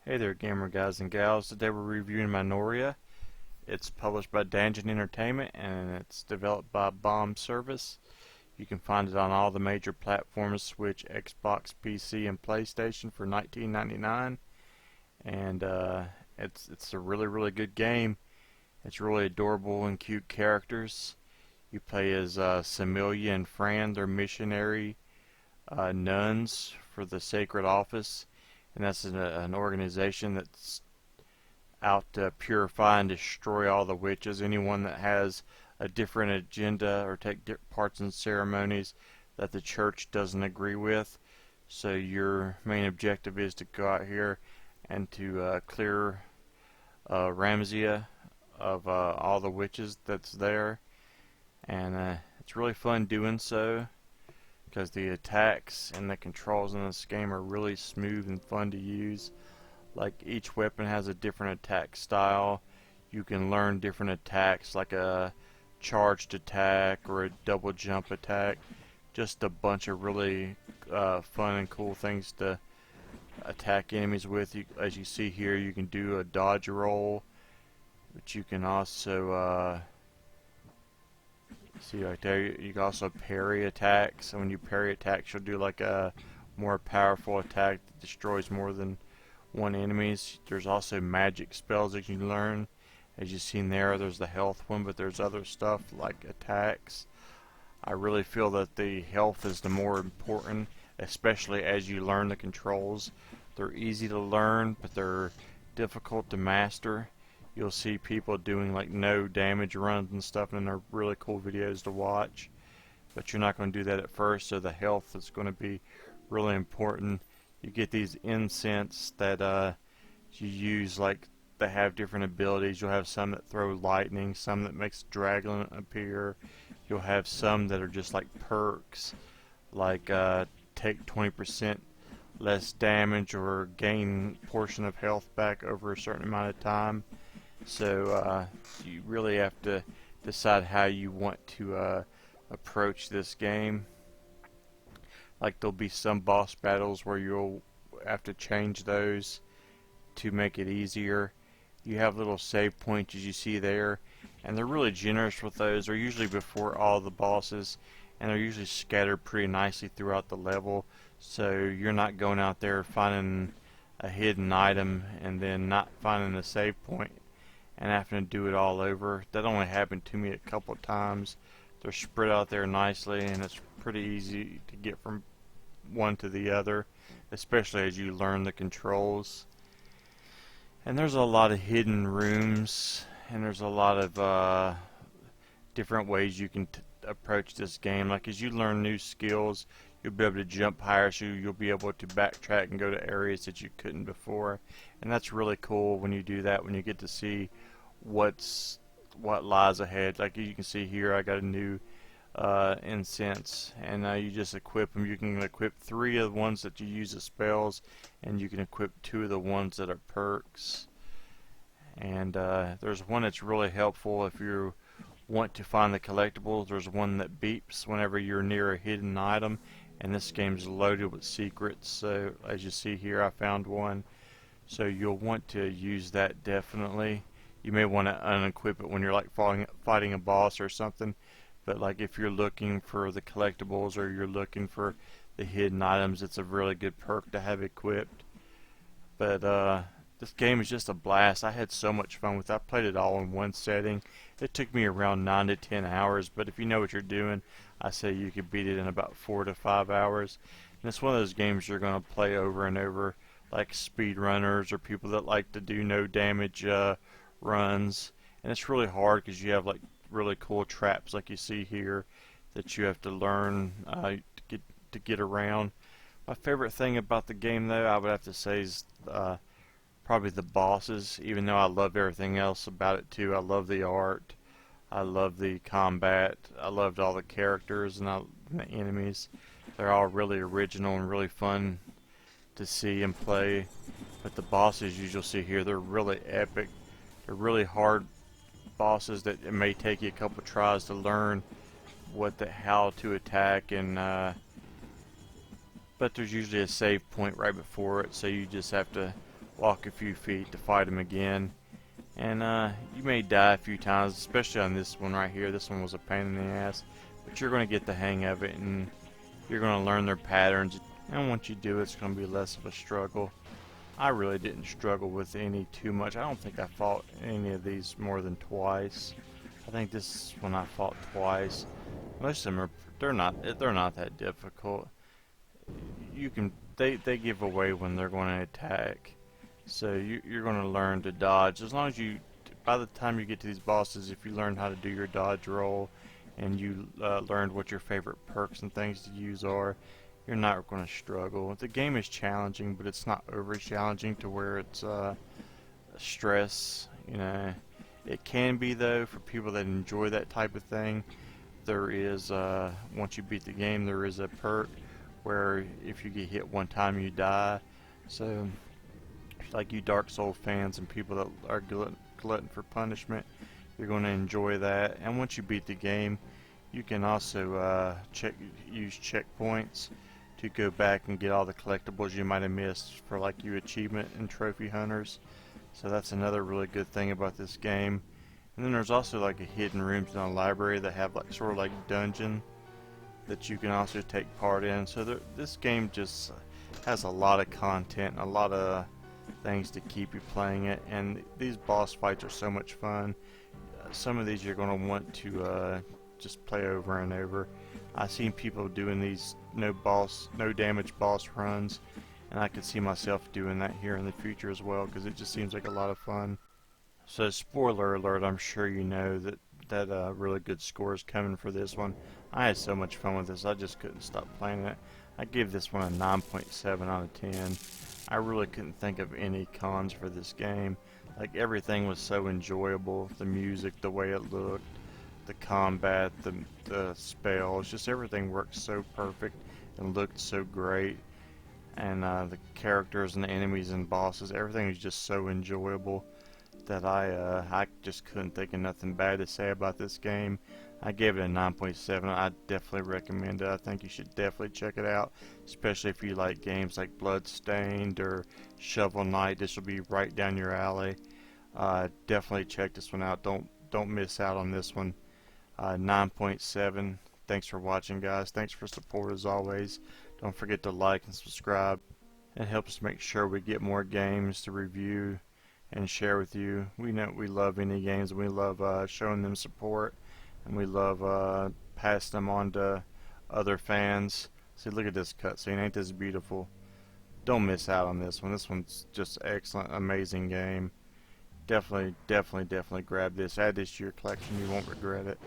Hey there, gamer guys and gals. Today we're reviewing Minoria. It's published by Dungeon Entertainment and it's developed by Bomb Service. You can find it on all the major platforms: Switch, Xbox, PC, and PlayStation for $19.99. And it's a really good game. It's really adorable and cute characters. You play as Samilia and Fran. They're missionary nuns for the Sacred Office, and that's an organization that's out to purify and destroy all the witches. Anyone that has a different agenda or take parts in ceremonies that the church doesn't agree with. So your main objective is to go out here and to clear Ramsia of all the witches that's there, and it's really fun doing so because the attacks and the controls in this game are really smooth and fun to use. Like, each weapon has a different attack style. You can learn different attacks, like a charged attack or a double jump attack. Just a bunch of really fun and cool things to attack enemies with. As you see here, you can do a dodge roll, but you can also see right there, you can also parry attacks. So when you parry attacks, you'll do like a more powerful attack that destroys more than one enemies. There's also magic spells that you can learn. As you've seen there's the health one, but there's other stuff like attacks. I really feel that the health is the more important, especially as you learn the controls. They're easy to learn, but they're difficult to master. You'll see people doing like no damage runs and stuff, and they're really cool videos to watch. But you're not going to do that at first, so the health is going to be really important. You get these incense that you use, like they have different abilities. You'll have some that throw lightning, some that makes dragon appear. You'll have some that are just like perks, like take 20% less damage or gain portion of health back over a certain amount of time. So you really have to decide how you want to approach this game. Like, there'll be some boss battles where you'll have to change those to make it easier. You have little save points, as you see there, and they're really generous with those. They're usually before all the bosses, and they're usually scattered pretty nicely throughout the level, so you're not going out there finding a hidden item and then not finding a save point and having to do it all over. That only happened to me a couple of times. They're spread out there nicely, and it's pretty easy to get from one to the other, especially as you learn the controls. And there's a lot of hidden rooms, and there's a lot of different ways you can approach this game. Like, as you learn new skills, you'll be able to jump higher, so you'll be able to backtrack and go to areas that you couldn't before. And that's really cool when you do that, when you get to see what lies ahead. Like you can see here, I got a new incense, and you just equip them. You can equip 3 of the ones that you use as spells, and you can equip 2 of the ones that are perks. And there's one that's really helpful if you want to find the collectibles. There's one that beeps whenever you're near a hidden item, and this game's loaded with secrets. So as you see here, I found one, so you'll want to use that definitely. You may want to unequip it when you're like fighting a boss or something, but like if you're looking for the collectibles or you're looking for the hidden items, it's a really good perk to have equipped. But this game is just a blast. I had so much fun with it. I played it all in one setting. It took me around 9 to 10 hours, but if you know what you're doing, I say you could beat it in about 4 to 5 hours. And it's one of those games you're going to play over and over, like speedrunners or people that like to do no damage runs. And it's really hard because you have like really cool traps like you see here that you have to learn to get around. My favorite thing about the game, though, I would have to say is probably the bosses, even though I love everything else about it too. I love the art, I love the combat, I loved all the characters and the enemies. They're all really original and really fun to see and play. But the bosses you'll see here, they're really epic. They're really hard bosses that it may take you a couple tries to learn how to attack, and but there's usually a save point right before it, so you just have to walk a few feet to fight him again. And you may die a few times, especially on this one right here. This one was a pain in the ass, but you're going to get the hang of it, and you're going to learn their patterns. And once you do, it's going to be less of a struggle. I really didn't struggle with any too much. I don't think I fought any of these more than twice. I think this one I fought twice. Most of them are they're not that difficult. You can they give away when they're going to attack, so you're going to learn to dodge. As long as you, by the time you get to these bosses, if you learn how to do your dodge roll, and you learned what your favorite perks and things to use are, you're not going to struggle. The game is challenging, but it's not over challenging to where it's stress. You know, it can be though for people that enjoy that type of thing. There is once you beat the game, there is a perk where if you get hit one time, you die. So, like you Dark Souls fans and people that are glutton for punishment, you're going to enjoy that. And once you beat the game, you can also use checkpoints to go back and get all the collectibles you might have missed for like you achievement and trophy hunters. So that's another really good thing about this game. And then there's also like a hidden rooms in a library that have like sort of like dungeon that you can also take part in. So this game just has a lot of content, a lot of things to keep you playing it, and these boss fights are so much fun. Some of these you're going to want to just play over and over. I've seen people doing these no damage boss runs, and I could see myself doing that here in the future as well, because it just seems like a lot of fun. So spoiler alert, I'm sure you know that really good score is coming for this one. I had so much fun with this, I just couldn't stop playing it. I give this one a 9.7 out of 10. I really couldn't think of any cons for this game. Like, everything was so enjoyable. The music, the way it looked, the combat, the spells, just everything worked so perfect and looked so great. And the characters and the enemies and bosses, everything was just so enjoyable that I just couldn't think of nothing bad to say about this game. I gave it a 9.7. I definitely recommend it. I think you should definitely check it out, especially if you like games like Bloodstained or Shovel Knight. This will be right down your alley. Definitely check this one out. Don't miss out on this one. 9.7. Thanks for watching, guys. Thanks for support as always. Don't forget to like and subscribe. It helps make sure we get more games to review and share with you. We know we love indie games, and we love showing them support, and we love passing them on to other fans. See, look at this cutscene. Ain't this beautiful? Don't miss out on this one. This one's just excellent, amazing game. Definitely grab this. Add this to your collection. You won't regret it.